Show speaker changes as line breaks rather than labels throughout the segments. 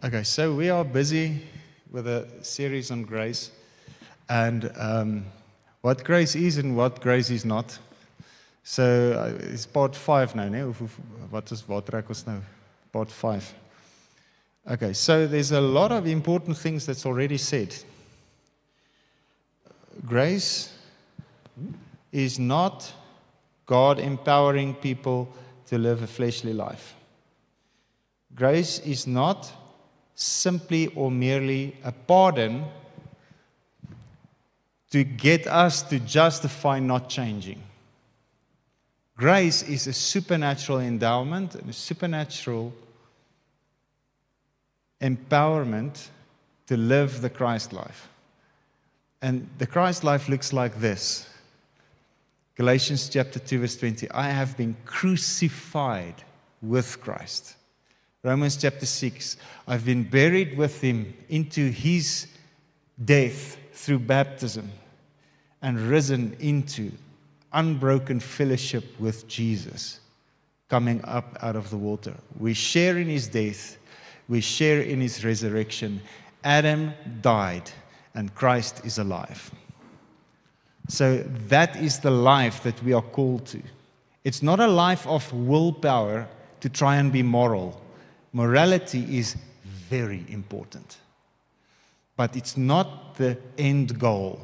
Okay, so we are busy with a series on grace and what grace is and what grace is not. So it's part 5 now, né? Wat is waar trek ons nou? Part 5. Okay, so there's a lot of important things that's already said. Grace is not God empowering people to live a fleshly life. Grace is not simply or merely a pardon to get us to justify not changing. Grace is a supernatural endowment and a supernatural empowerment to live the Christ life. And the Christ life looks like this. Galatians chapter 2 verse 20, I have been crucified with Christ. Romans chapter 6, I've been buried with him into his death through baptism and risen into unbroken fellowship with Jesus, coming up out of the water. We share in his death, we share in his resurrection. Adam died and Christ is alive. So that is the life that we are called to. It's not a life of willpower to try and be moral. Morality is very important, but it's not the end goal.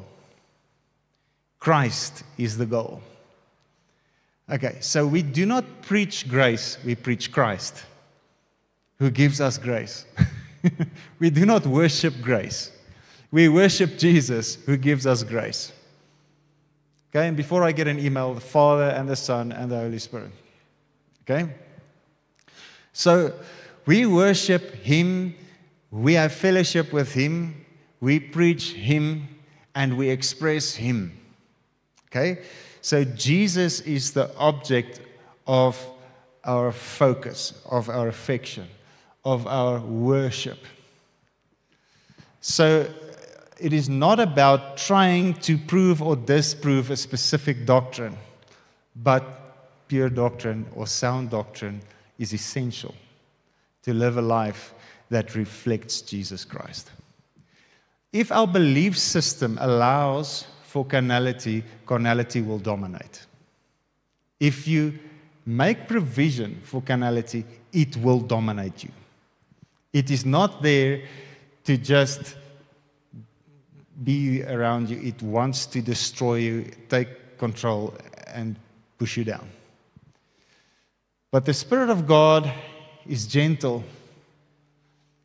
Christ is the goal. Okay, so we do not preach grace, we preach Christ, who gives us grace. We do not worship grace. We worship Jesus, who gives us grace. Okay, and before I get an email, the Father and the Son and the Holy Spirit. Okay? So, we worship him, we have fellowship with him, we preach him, and we express him. Okay? So Jesus is the object of our focus, of our affection, of our worship. So it is not about trying to prove or disprove a specific doctrine, but pure doctrine or sound doctrine is essential to live a life that reflects Jesus Christ. If our belief system allows for carnality, carnality will dominate. If you make provision for carnality, it will dominate you. It is not there to just be around you. It wants to destroy you, take control, and push you down. But the Spirit of God is gentle.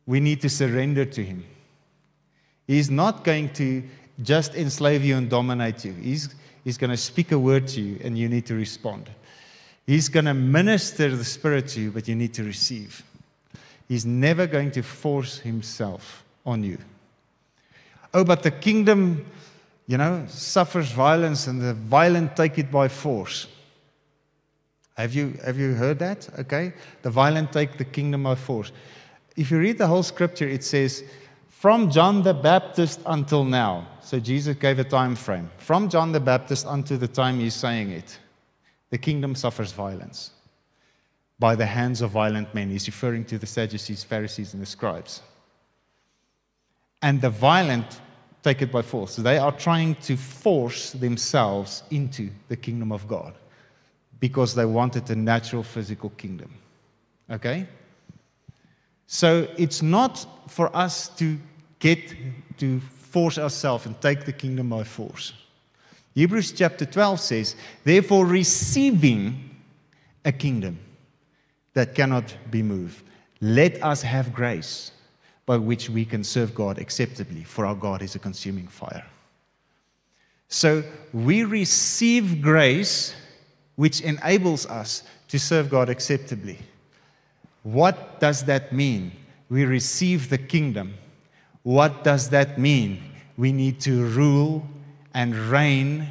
We need to surrender to him. He's not going to just enslave you and dominate you. He's going to speak a word to you and you need to respond. He's going to minister the Spirit to you, but you need to receive. He's never going to force himself on you. Oh, but the kingdom, suffers violence and the violent take it by force. Have you heard that? Okay. The violent take the kingdom by force. If you read the whole scripture, it says, from John the Baptist until now. So Jesus gave a time frame. From John the Baptist until the time he's saying it, the kingdom suffers violence by the hands of violent men. He's referring to the Sadducees, Pharisees, and the scribes. And the violent take it by force. So they are trying to force themselves into the kingdom of God, because they wanted a natural physical kingdom. Okay? So it's not for us to get to force ourselves and take the kingdom by force. Hebrews chapter 12 says, therefore receiving a kingdom that cannot be moved, let us have grace by which we can serve God acceptably, for our God is a consuming fire. So we receive grace which enables us to serve God acceptably. What does that mean? We receive the kingdom. What does that mean? We need to rule and reign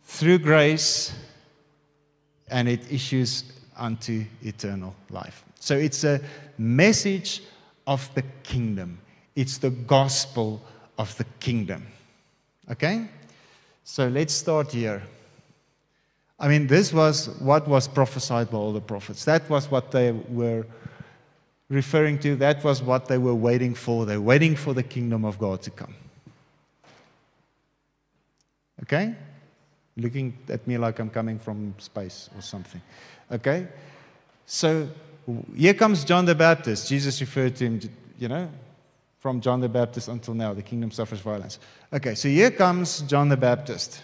through grace, and it issues unto eternal life. So it's a message of the kingdom. It's the gospel of the kingdom. Okay? So let's start here. I mean, this was what was prophesied by all the prophets. That was what they were referring to, that was what they were waiting for. They were waiting for the kingdom of God to come. Okay? Looking at me like I'm coming from space or something. Okay? So here comes John the Baptist. Jesus referred to him, from John the Baptist until now. The kingdom suffers violence. Okay, so here comes John the Baptist.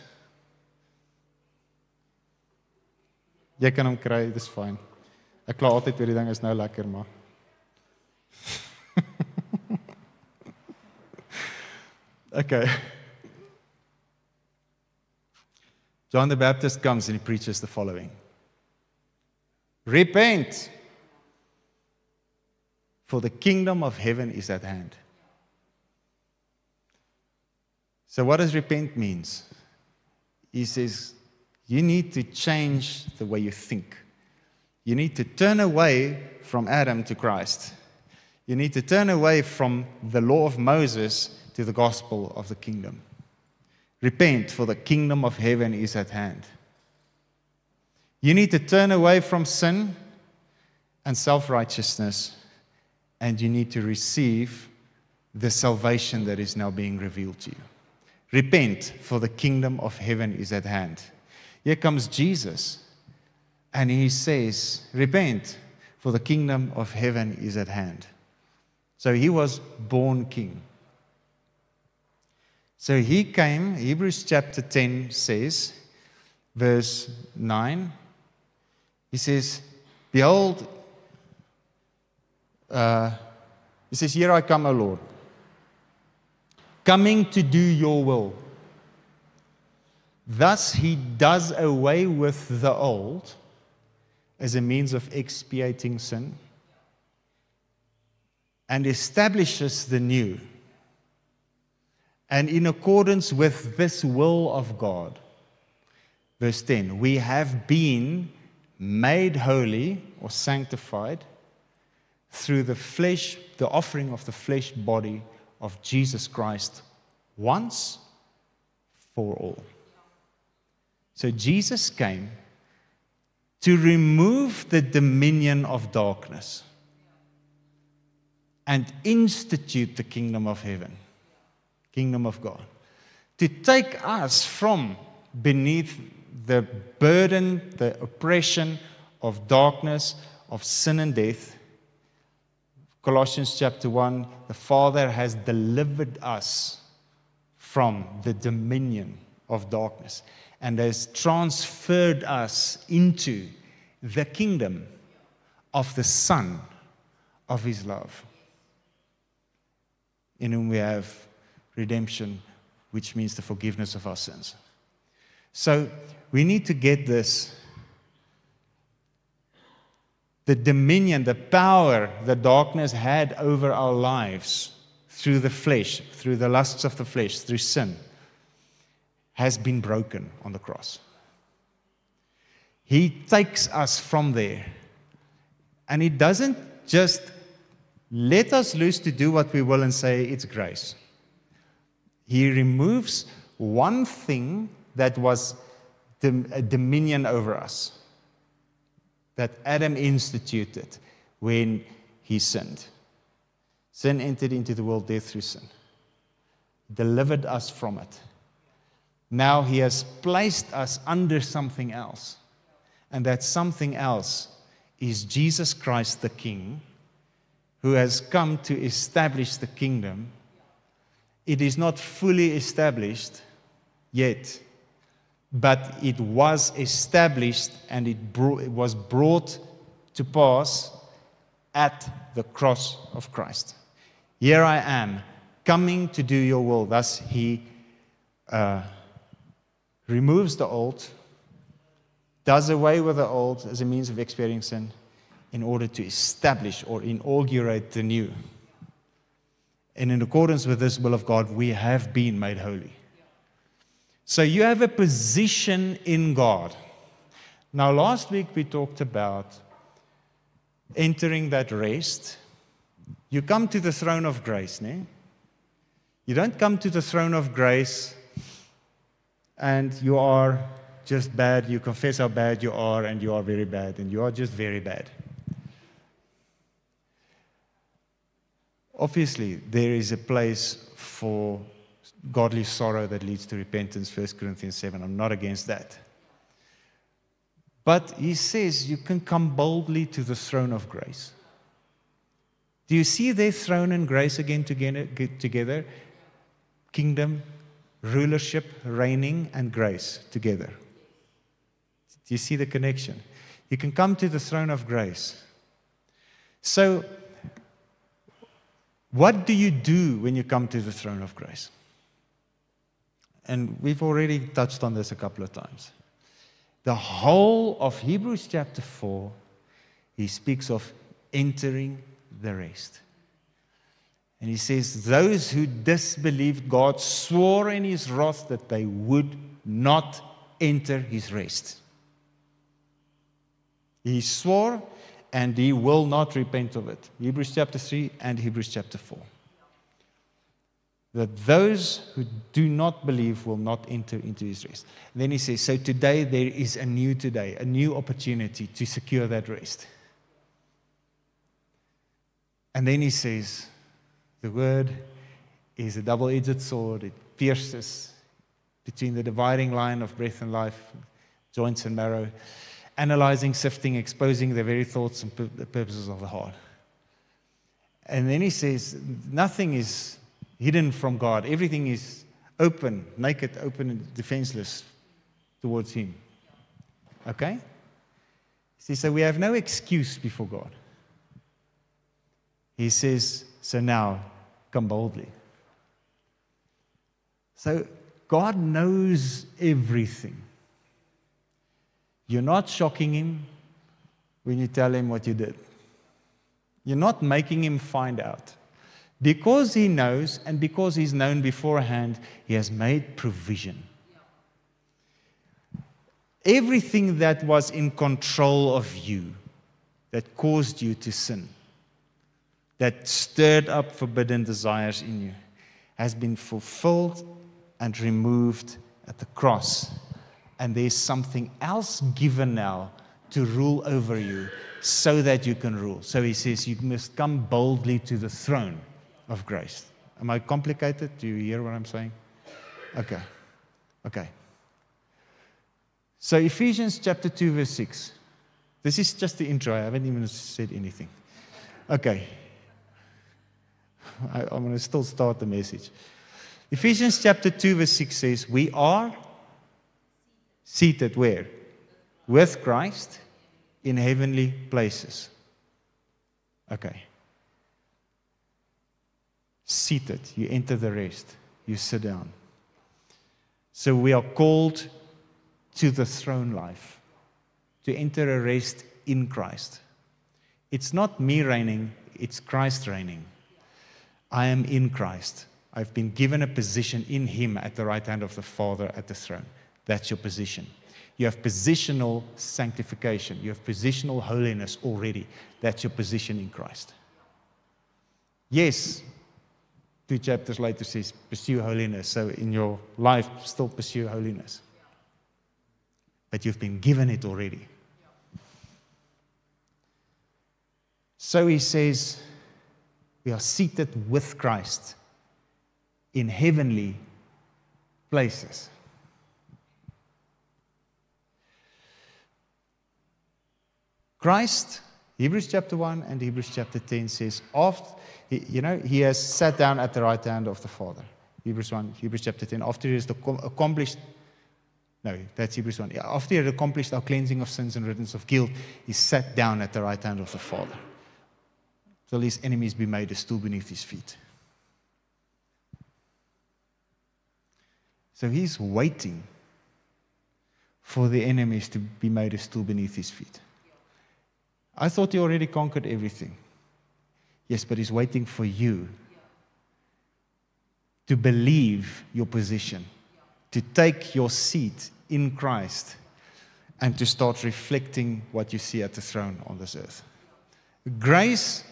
Jy kan hom kry, dis fyn. Ek kla altyd oor die ding, is nou lekker, maar. Okay. John the Baptist comes and he preaches the following. Repent, for the kingdom of heaven is at hand. So what does repent means? He says, you need to change the way you think. You need to turn away from Adam to Christ. You need to turn away from the law of Moses to the gospel of the kingdom. Repent, for the kingdom of heaven is at hand. You need to turn away from sin and self-righteousness, and you need to receive the salvation that is now being revealed to you. Repent, for the kingdom of heaven is at hand. Here comes Jesus, and he says, repent, for the kingdom of heaven is at hand. So he was born king. So he came, Hebrews chapter 10 says, verse 9, he says, behold, he says, here I come, O Lord, coming to do your will. Thus he does away with the old as a means of expiating sin and establishes the new. And in accordance with this will of God, verse 10, we have been made holy or sanctified through the flesh, the offering of the flesh body of Jesus Christ once for all. So Jesus came to remove the dominion of darkness and institute the kingdom of heaven, kingdom of God, to take us from beneath the burden, the oppression of darkness, of sin and death. Colossians chapter 1, the Father has delivered us from the dominion of darkness and has transferred us into the kingdom of the Son of His love, in whom we have redemption, which means the forgiveness of our sins. So we need to get this. The dominion, the power that darkness had over our lives through the flesh, through the lusts of the flesh, through sin, has been broken on the cross. He takes us from there. And He doesn't just let us loose to do what we will and say it's grace. He removes one thing that was a dominion over us, that Adam instituted when he sinned. Sin entered into the world, death through sin. Delivered us from it. Now He has placed us under something else. And that something else is Jesus Christ the King, who has come to establish the kingdom. It is not fully established yet, but it was established and it was brought to pass at the cross of Christ. Here I am, coming to do your will. Thus He removes the old, does away with the old as a means of expiating sin in order to establish or inaugurate the new. And in accordance with this will of God, we have been made holy. So you have a position in God. Now, last week we talked about entering that rest. You come to the throne of grace, ne? You don't come to the throne of grace and you are just bad. You confess how bad you are and you are very bad and you are just very bad. Obviously, there is a place for godly sorrow that leads to repentance, 1 Corinthians 7. I'm not against that. But he says you can come boldly to the throne of grace. Do you see their throne and grace again together? Kingdom, rulership, reigning, and grace together. Do you see the connection? You can come to the throne of grace. So, what do you do when you come to the throne of grace? And we've already touched on this a couple of times. The whole of Hebrews chapter 4, he speaks of entering the rest. And he says, those who disbelieved God swore in his wrath that they would not enter his rest. He swore, and he will not repent of it. Hebrews chapter 3 and Hebrews chapter 4. That those who do not believe will not enter into his rest. And then he says, so today there is a new opportunity to secure that rest. And then he says, the word is a double-edged sword. It pierces between the dividing line of breath and life, joints and marrow, analyzing, sifting, exposing the very thoughts and the purposes of the heart. And then he says, nothing is hidden from God. Everything is open, naked, open, and defenseless towards him. Okay? See, so we have no excuse before God. He says, so now, come boldly. So God knows everything. You're not shocking him when you tell him what you did. You're not making him find out. Because he knows, and because he's known beforehand, he has made provision. Everything that was in control of you, that caused you to sin, that stirred up forbidden desires in you, has been fulfilled and removed at the cross. And there's something else given now to rule over you so that you can rule. So he says you must come boldly to the throne of grace. Am I complicated? Do you hear what I'm saying? Okay. So Ephesians chapter 2 verse 6. This is just the intro. I haven't even said anything. Okay. I'm going to still start the message. Ephesians chapter 2 verse 6 says, we are seated where? With Christ in heavenly places. Okay. Seated. You enter the rest. You sit down. So we are called to the throne life. To enter a rest in Christ. It's not me reigning. It's Christ reigning. I am in Christ. I've been given a position in him at the right hand of the Father at the throne. That's your position. You have positional sanctification. You have positional holiness already. That's your position in Christ. Yes, 2 chapters later says, pursue holiness. So in your life, still pursue holiness. But you've been given it already. So he says, we are seated with Christ in heavenly places. Christ, Hebrews chapter 1 and Hebrews chapter 10 says, he has sat down at the right hand of the Father. Hebrews chapter 10, after he has accomplished, that's Hebrews 1. After he had accomplished our cleansing of sins and riddance of guilt, he sat down at the right hand of the Father, till his enemies be made a stool beneath his feet. So he's waiting for the enemies to be made a stool beneath his feet. I thought he already conquered everything. Yes, but he's waiting for you to believe your position, to take your seat in Christ, and to start reflecting what you see at the throne on this earth. Grace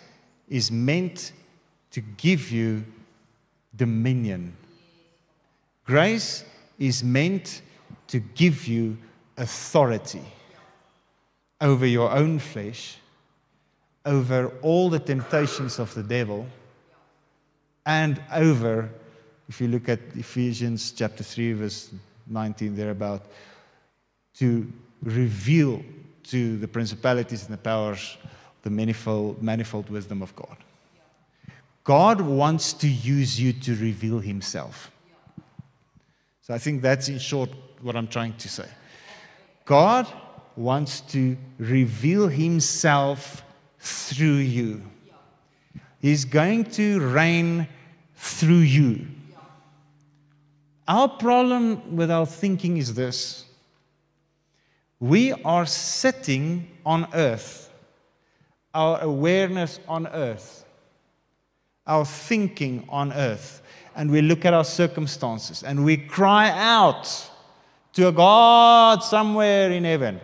is meant to give you dominion. Grace is meant to give you authority over your own flesh, over all the temptations of the devil, and over, if you look at Ephesians chapter 3, verse 19, thereabout, to reveal to the principalities and the powers the manifold wisdom of God. God wants to use you to reveal himself. So I think that's in short what I'm trying to say. God wants to reveal himself through you. He's going to reign through you. Our problem with our thinking is this. We are sitting on earth, our awareness on earth, our thinking on earth, and we look at our circumstances and we cry out to a God somewhere in heaven.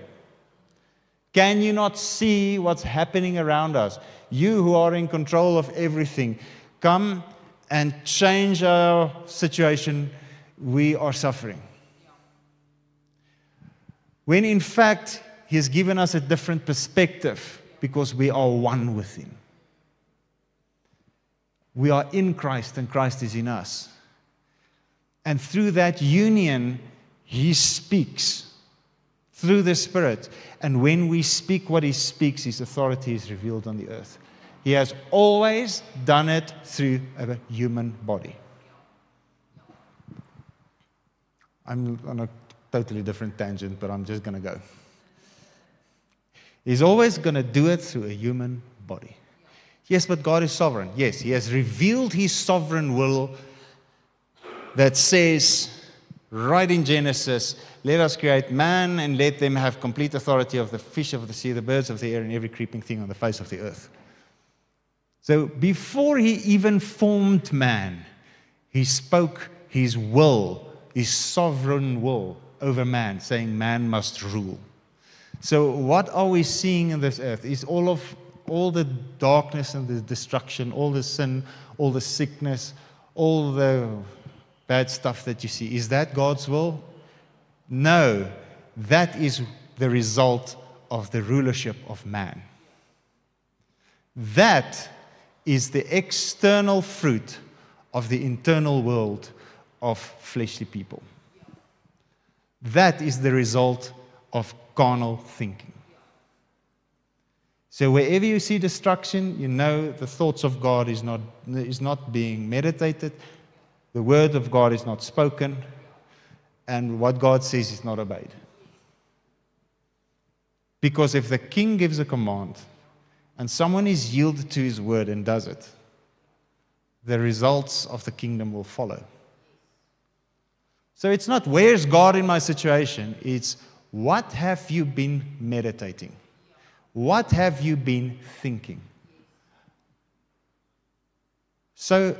Can you not see what's happening around us? You who are in control of everything, come and change our situation. We are suffering. When in fact, he has given us a different perspective because we are one with him. We are in Christ and Christ is in us. And through that union, he speaks through the Spirit. And when we speak what he speaks, his authority is revealed on the earth. He has always done it through a human body. I'm on a totally different tangent, but I'm just going to go. He's always going to do it through a human body. Yes, but God is sovereign. Yes, he has revealed his sovereign will that says, right in Genesis, let us create man and let them have complete authority of the fish of the sea, the birds of the air, and every creeping thing on the face of the earth. So before he even formed man, he spoke his will, his sovereign will over man, saying man must rule. So what are we seeing in this earth? Is all the darkness and the destruction, all the sin, all the sickness, all the bad stuff that you see. Is that God's will? No. That is the result of the rulership of man. That is the external fruit of the internal world of fleshly people. That is the result of carnal thinking. So wherever you see destruction, you know the thoughts of God is not being meditated, the word of God is not spoken, and what God says is not obeyed. Because if the king gives a command, and someone is yielded to his word and does it, the results of the kingdom will follow. So it's not, where's God in my situation? It's, what have you been meditating? What have you been thinking? So,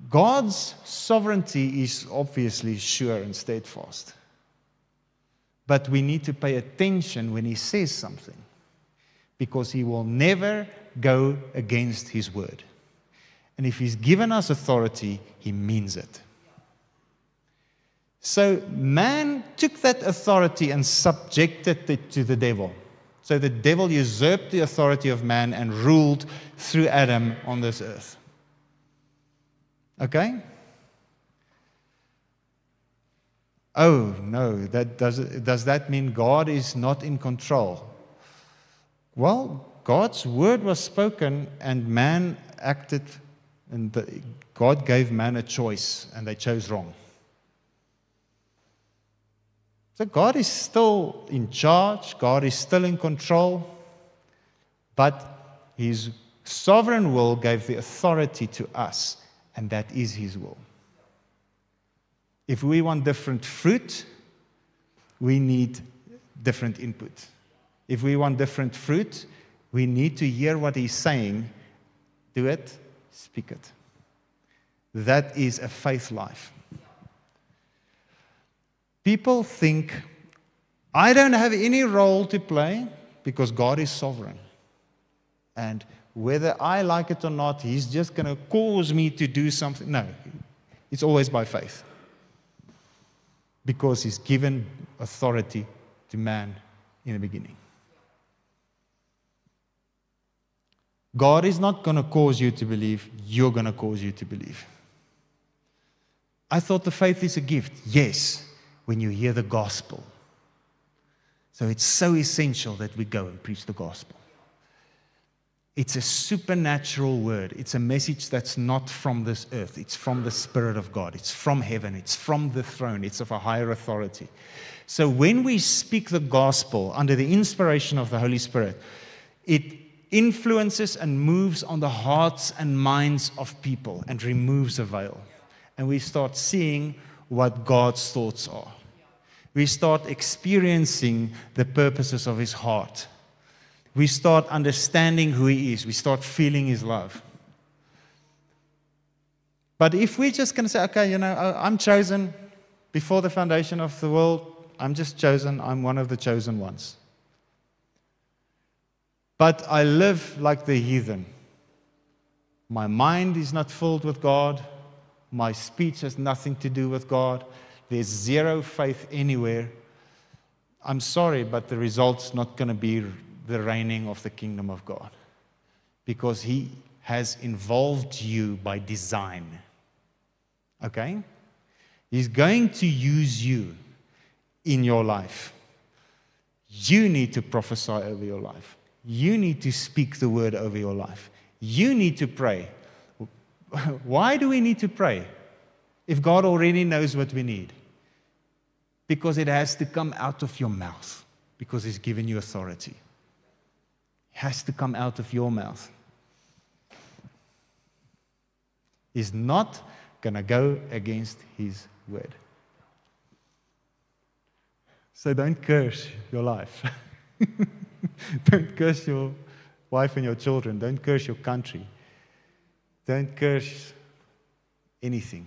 God's sovereignty is obviously sure and steadfast. But we need to pay attention when he says something, because he will never go against his word. And if he's given us authority, he means it. So man took that authority and subjected it to the devil. So the devil usurped the authority of man and ruled through Adam on this earth. Okay? Oh, no. Does that mean God is not in control? Well, God's word was spoken and man acted, and God gave man a choice and they chose wrong. So God is still in charge, God is still in control, but his sovereign will gave the authority to us, and that is his will. If we want different fruit, we need different input. If we want different fruit, we need to hear what he's saying, do it, speak it. That is a faith life. People think, I don't have any role to play because God is sovereign. And whether I like it or not, he's just going to cause me to do something. No, it's always by faith. Because he's given authority to man in the beginning. God is not going to cause you to believe, you're going to cause you to believe. I thought the faith is a gift. Yes, when you hear the gospel. So it's so essential that we go and preach the gospel. It's a supernatural word. It's a message that's not from this earth. It's from the Spirit of God. It's from heaven. It's from the throne. It's of a higher authority. So when we speak the gospel under the inspiration of the Holy Spirit, it influences and moves on the hearts and minds of people and removes a veil. And we start seeing what God's thoughts are. We start experiencing the purposes of His heart. We start understanding who He is. We start feeling His love. But if we're just going to say, okay, I'm chosen before the foundation of the world, I'm just chosen, I'm one of the chosen ones. But I live like the heathen. My mind is not filled with God. My speech has nothing to do with God. There's zero faith anywhere. I'm sorry, but the result's not going to be the reigning of the kingdom of God. Because He has involved you by design. Okay? He's going to use you in your life. You need to prophesy over your life. You need to speak the word over your life. You need to pray. Why do we need to pray if God already knows what we need? Because it has to come out of your mouth, because He's given you authority. It has to come out of your mouth. He's not going to go against His word. So don't curse your life. Don't curse your wife and your children. Don't curse your country. Don't curse anything.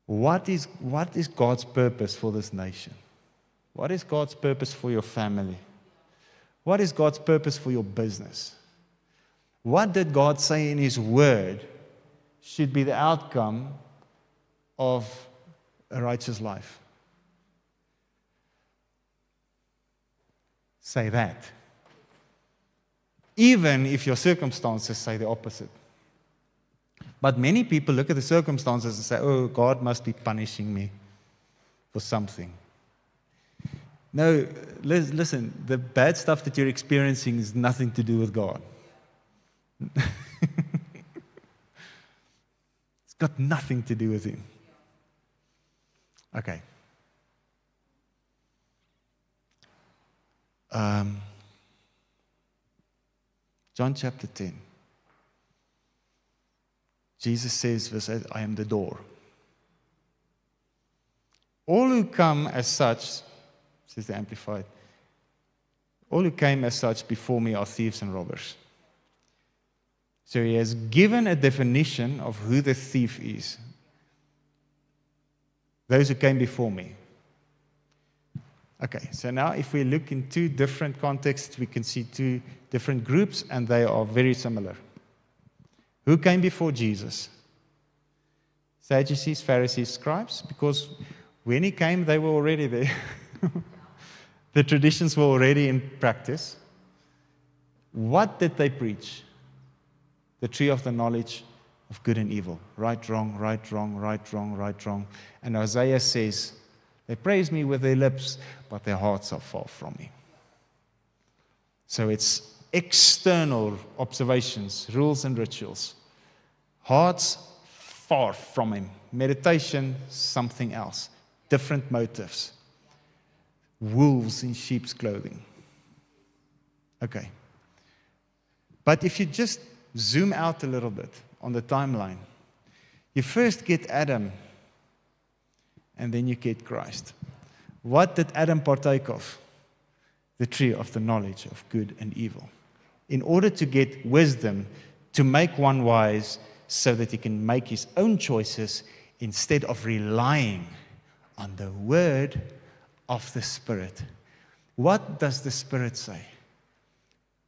What is God's purpose for this nation? What is God's purpose for your family? What is God's purpose for your business? What did God say in His word should be the outcome of a righteous life? Say that. Even if your circumstances say the opposite. But many people look at the circumstances and say, oh, God must be punishing me for something. No, listen, the bad stuff that you're experiencing has nothing to do with God. It's got nothing to do with Him. Okay. John chapter 10. Jesus says, verse 8, I am the door. All who come as such, says the Amplified, all who came as such before me are thieves and robbers. So He has given a definition of who the thief is. Those who came before me. Okay, so now if we look in two different contexts, we can see two different groups, and they are very similar. Who came before Jesus? Sadducees, Pharisees, scribes, because when He came, they were already there. The traditions were already in practice. What did they preach? The tree of the knowledge of good and evil. Right, wrong, right, wrong, right, wrong, right, wrong. And Isaiah says, they praise me with their lips, but their hearts are far from me. So it's external observations, rules and rituals. Hearts far from Him. Meditation, something else. Different motives. Wolves in sheep's clothing. Okay. But if you just zoom out a little bit on the timeline, you first get Adam, and then you get Christ. What did Adam partake of? The tree of the knowledge of good and evil. In order to get wisdom, to make one wise, so that he can make his own choices instead of relying on the word of the Spirit. What does the Spirit say?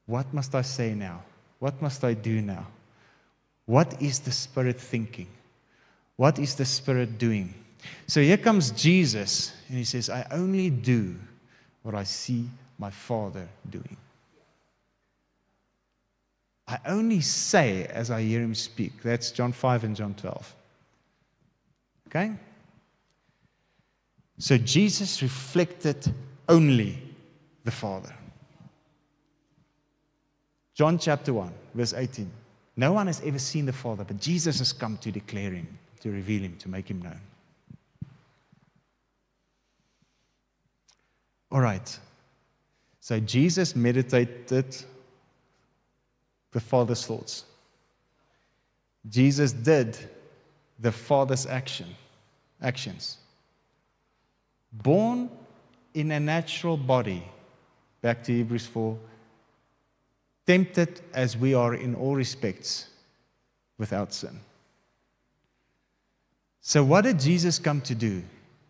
What must I say now? What must I do now? What is the Spirit thinking? What is the Spirit doing? So here comes Jesus, and He says, I only do what I see my Father doing. I only say as I hear him speak. That's John 5 and John 12. Okay? So Jesus reflected only the Father. John chapter 1, verse 18. No one has ever seen the Father, but Jesus has come to declare him, to reveal him, to make him known. All right. So Jesus meditated the Father's thoughts. Jesus did the Father's actions. Born in a natural body, back to Hebrews 4, tempted as we are in all respects, without sin. So what did Jesus come to do?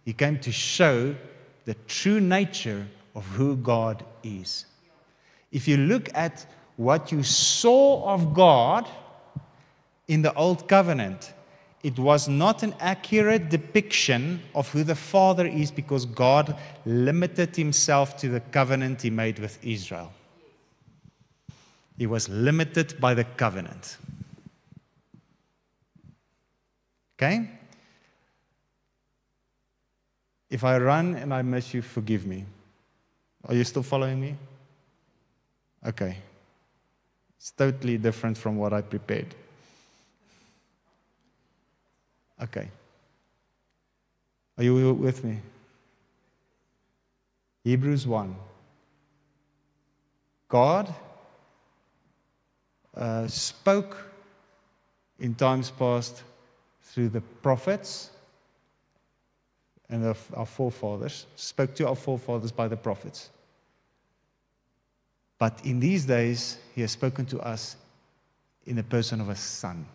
He came to show the true nature of who God is. If you look at what you saw of God in the Old Covenant, it was not an accurate depiction of who the Father is, because God limited himself to the covenant he made with Israel. He was limited by the covenant. Okay? If I run and I miss you, forgive me. Are you still following me? Okay. It's totally different from what I prepared. Okay. Are you with me? Hebrews 1. God spoke in times past through the prophets and our forefathers, spoke to our forefathers by the prophets. But in these days, he has spoken to us in the person of a son.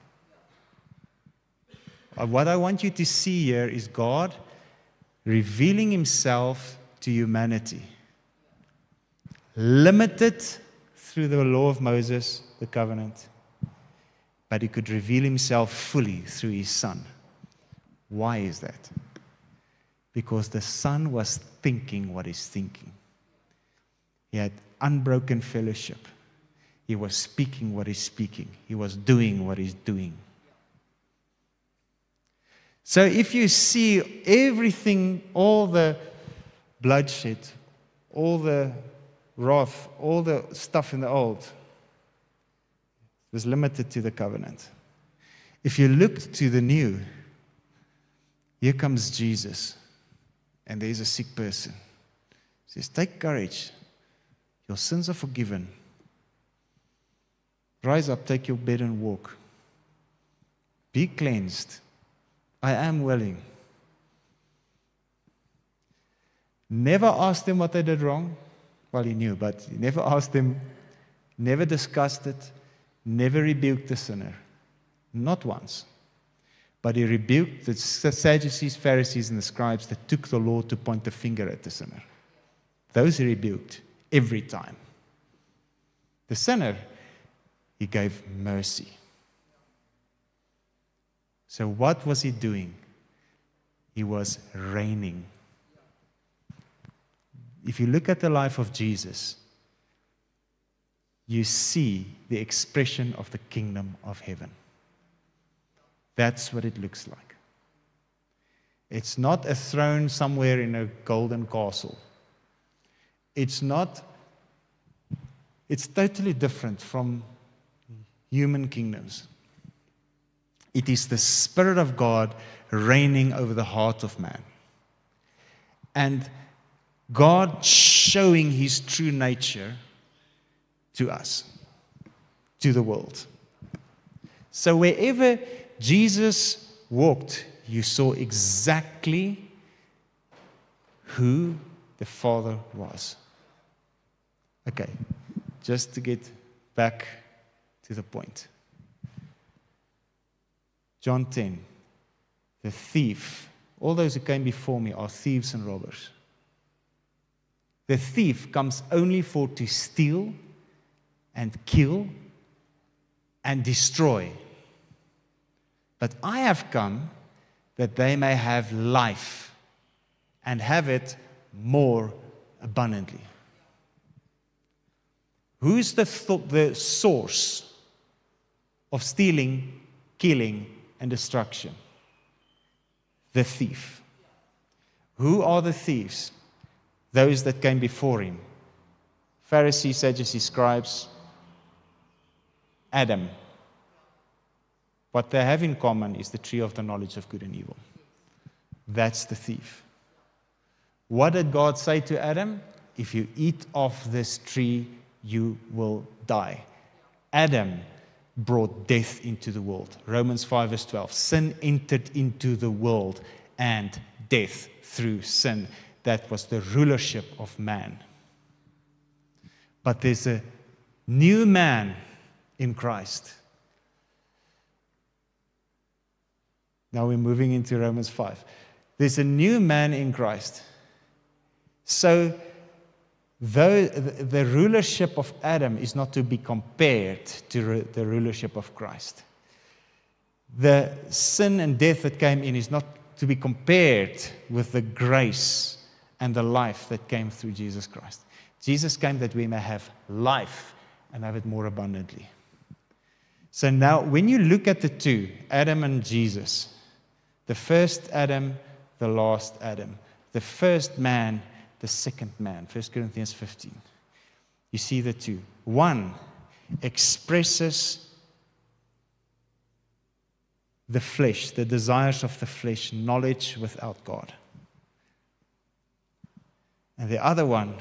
What I want you to see here is God revealing himself to humanity. Limited through the law of Moses, the covenant, but he could reveal himself fully through his son. Why is that? Because the son was thinking what he's thinking. He had unbroken fellowship. He was speaking what he's speaking. He was doing what he's doing. So if you see everything, all the bloodshed, all the wrath, all the stuff in the old, was limited to the covenant. If you look to the new, here comes Jesus, and there is a sick person. He says, take courage. Your sins are forgiven. Rise up, take your bed and walk. Be cleansed. I am willing. Never asked them what they did wrong. Well, he knew, but he never asked them, never discussed it, never rebuked the sinner. Not once. But he rebuked the Sadducees, Pharisees, and the scribes that took the law to point the finger at the sinner. Those he rebuked every time. The sinner, he gave mercy. So what was he doing? He was reigning. If you look at the life of Jesus, you see the expression of the kingdom of heaven. That's what it looks like. It's not a throne somewhere in a golden castle. It's totally different from human kingdoms. It is the Spirit of God reigning over the heart of man. And God showing his true nature to us, to the world. So wherever Jesus walked, you saw exactly who the Father was. Okay, just to get back to the point. John 10, the thief, all those who came before me are thieves and robbers. The thief comes only for to steal and kill and destroy. But I have come that they may have life and have it more abundantly. Who's the source of stealing, killing, and destruction. The thief. Who are the thieves? Those that came before him. Pharisees, Sadducees, scribes, Adam. What they have in common is the tree of the knowledge of good and evil. That's the thief. What did God say to Adam? If you eat of this tree, you will die. Adam brought death into the world. Romans 5 verse 12. Sin entered into the world, and death through sin. That was the rulership of man. But there's a new man in Christ. Now we're moving into Romans 5. There's a new man in Christ. So, though the rulership of Adam is not to be compared to the rulership of Christ, the sin and death that came in is not to be compared with the grace and the life that came through Jesus Christ. Jesus came that we may have life and have it more abundantly. So now, when you look at the two, Adam and Jesus, the first Adam, the last Adam, the first man, the second man, 1 Corinthians 15. You see the two. One expresses the flesh, the desires of the flesh, knowledge without God. And the other one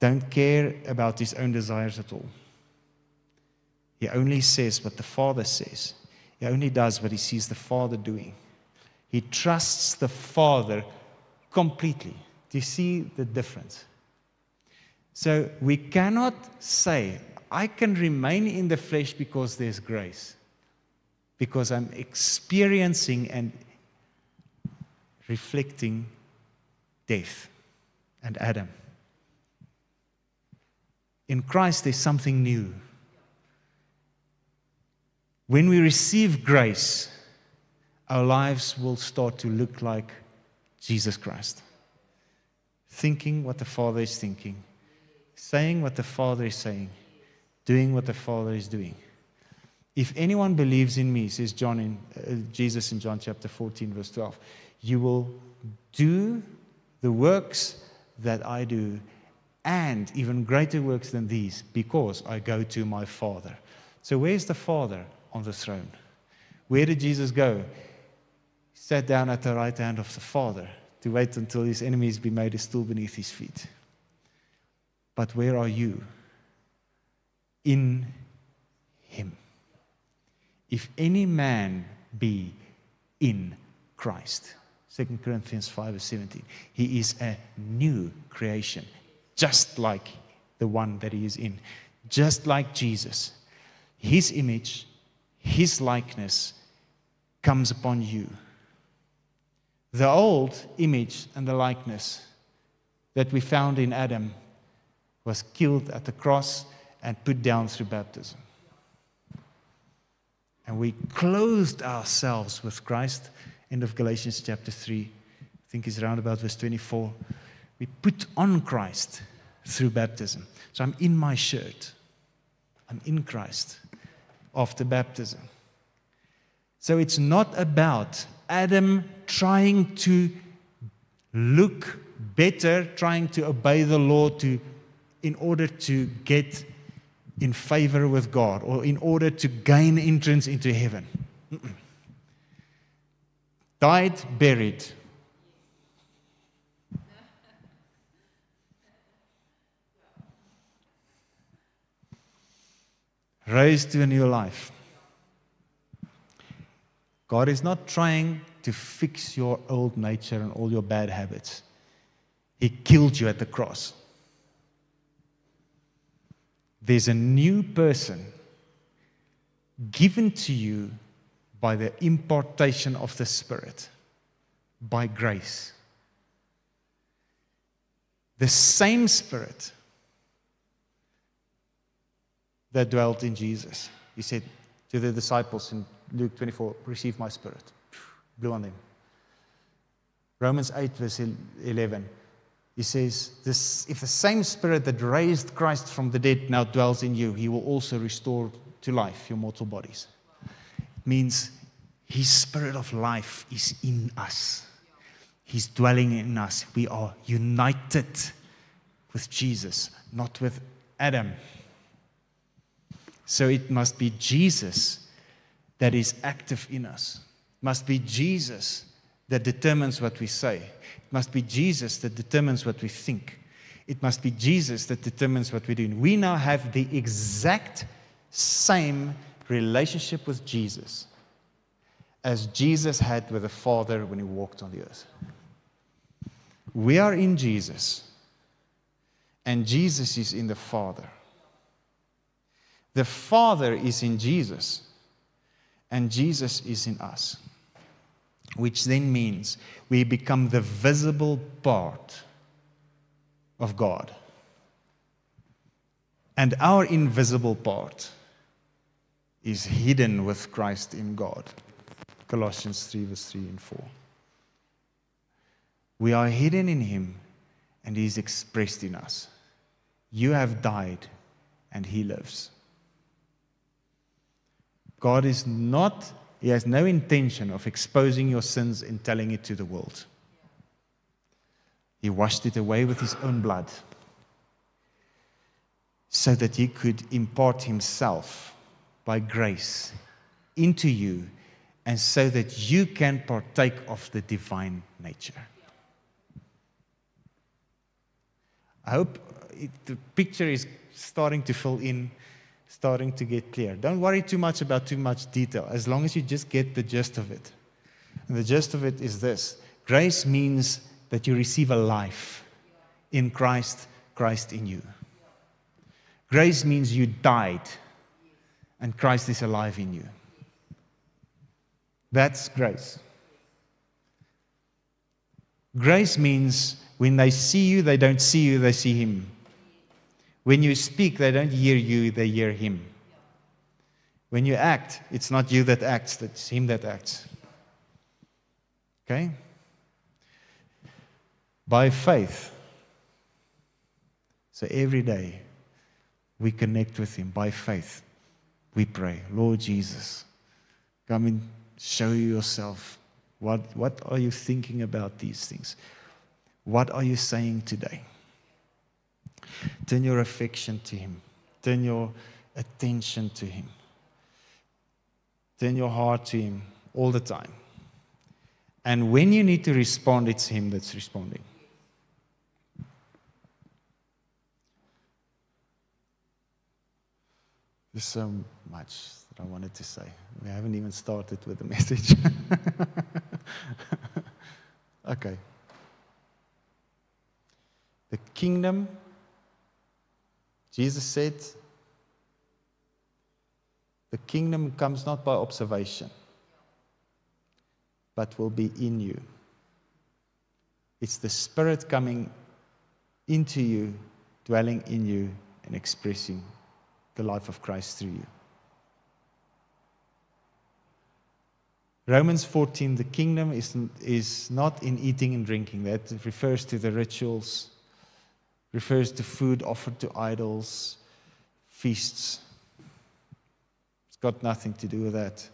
don't care about his own desires at all. He only says what the Father says. He only does what he sees the Father doing. He trusts the Father completely. Do you see the difference? So we cannot say, I can remain in the flesh because there's grace. Because I'm experiencing and reflecting death and Adam. In Christ, there's something new. When we receive grace, our lives will start to look like Jesus Christ. Thinking what the Father is thinking, saying what the Father is saying, doing what the Father is doing. If anyone believes in me, says Jesus in John chapter 14, verse 12, you will do the works that I do, and even greater works than these, because I go to my Father. So where's the Father? On the throne. Where did Jesus go? He sat down at the right hand of the Father to wait until his enemies be made a stool beneath his feet. But where are you? In him. If any man be in Christ, 2 Corinthians 5 verse 17, he is a new creation, just like the one that he is in, just like Jesus. His image, his likeness comes upon you. The old image and the likeness that we found in Adam was killed at the cross and put down through baptism. And we clothed ourselves with Christ. End of Galatians chapter 3, I think it's around about verse 24. We put on Christ through baptism. So I'm in my shirt. I'm in Christ after baptism. So it's not about Adam trying to look better, trying to obey the law in order to get in favor with God or in order to gain entrance into heaven. Died, buried. Raised to a new life. God is not trying to fix your old nature and all your bad habits. He killed you at the cross. There's a new person given to you by the impartation of the Spirit, by grace. The same Spirit that dwelt in Jesus. He said to the disciples in Luke 24, receive my Spirit. Blew on them. Romans 8 verse 11. He says, if the same Spirit that raised Christ from the dead now dwells in you, he will also restore to life, your mortal bodies. It means His Spirit of life is in us. He's dwelling in us. We are united with Jesus, not with Adam. So it must be Jesus that is active in us. It must be Jesus that determines what we say. It must be Jesus that determines what we think. It must be Jesus that determines what we do. We now have the exact same relationship with Jesus as Jesus had with the Father when He walked on the earth. We are in Jesus, and Jesus is in the Father. The Father is in Jesus, and Jesus is in us, which then means we become the visible part of God. And our invisible part is hidden with Christ in God. Colossians 3, verse 3 and 4. We are hidden in Him, and He is expressed in us. You have died, and He lives. God is not, He has no intention of exposing your sins and telling it to the world. He washed it away with His own blood so that He could impart Himself by grace into you, and so that you can partake of the divine nature. I hope the picture is starting to fill in, starting to get clear. Don't worry too much about too much detail, as long as you just get the gist of it. And the gist of it is this: grace means that you receive a life in Christ, Christ in you. Grace means you died, and Christ is alive in you. That's grace. Grace means when they see you, they don't see you, they see Him. When you speak, they don't hear you, they hear Him. When you act, it's not you that acts, it's Him that acts. Okay? By faith. So every day, we connect with Him by faith. We pray, Lord Jesus, come and show yourself. What are you thinking about these things? What are you saying today? Turn your affection to Him. Turn your attention to Him. Turn your heart to Him all the time. And when you need to respond, it's Him that's responding. There's so much that I wanted to say. We haven't even started with the message. Okay. The kingdom, Jesus said, the kingdom comes not by observation, but will be in you. It's the Spirit coming into you, dwelling in you, and expressing the life of Christ through you. Romans 14, the kingdom is not in eating and drinking. That refers to the rituals, refers to food offered to idols, feasts. It's got nothing to do with that.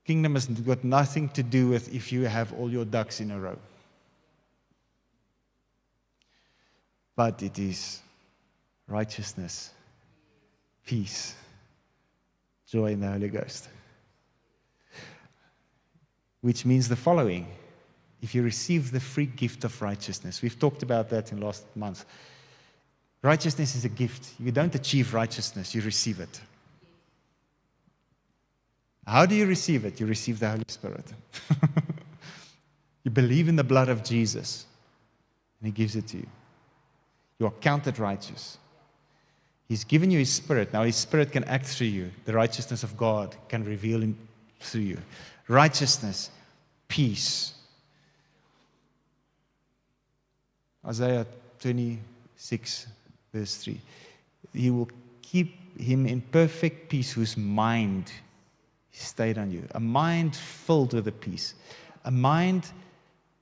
Kingdom has got nothing to do with if you have all your ducks in a row. But it is righteousness, peace, joy in the Holy Ghost. Which means the following: if you receive the free gift of righteousness, we've talked about that in last month. Righteousness is a gift. You don't achieve righteousness, you receive it. How do you receive it? You receive the Holy Spirit. You believe in the blood of Jesus, and He gives it to you. You are counted righteous. He's given you His Spirit. Now His Spirit can act through you. The righteousness of God can reveal Him through you. Righteousness, peace. Isaiah 26, verse 3. He will keep him in perfect peace whose mind stayed on you. A mind filled with the peace. A mind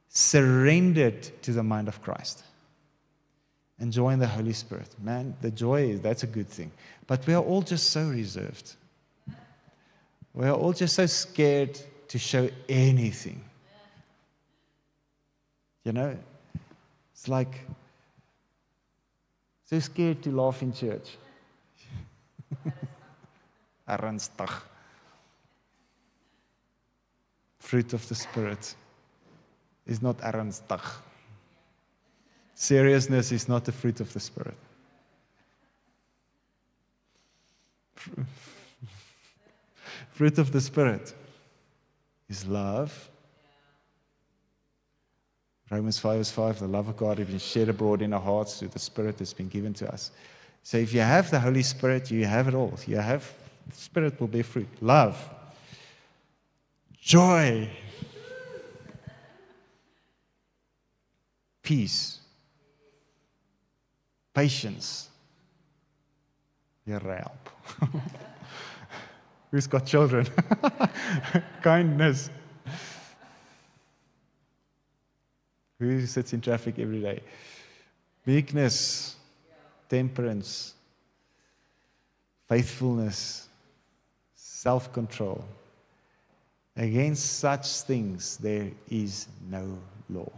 surrendered to the mind of Christ. enjoying the Holy Spirit. Man, the joy, that's a good thing. But we are all just so reserved. We are all just so scared to show anything. You know, it's like so scared to laugh in church. Ernstig. Fruit of the Spirit is not ernstig. Seriousness is not the fruit of the Spirit. Fruit of the Spirit is love. Romans 5:5, the love of God has been shed abroad in our hearts through the Spirit that's been given to us. So if you have the Holy Spirit, you have it all. The Spirit will bear fruit. Love, joy, peace, patience. Here help. Who's got children? Kindness. Who sits in traffic every day? Meekness, temperance, faithfulness, self-control. Against such things there is no law.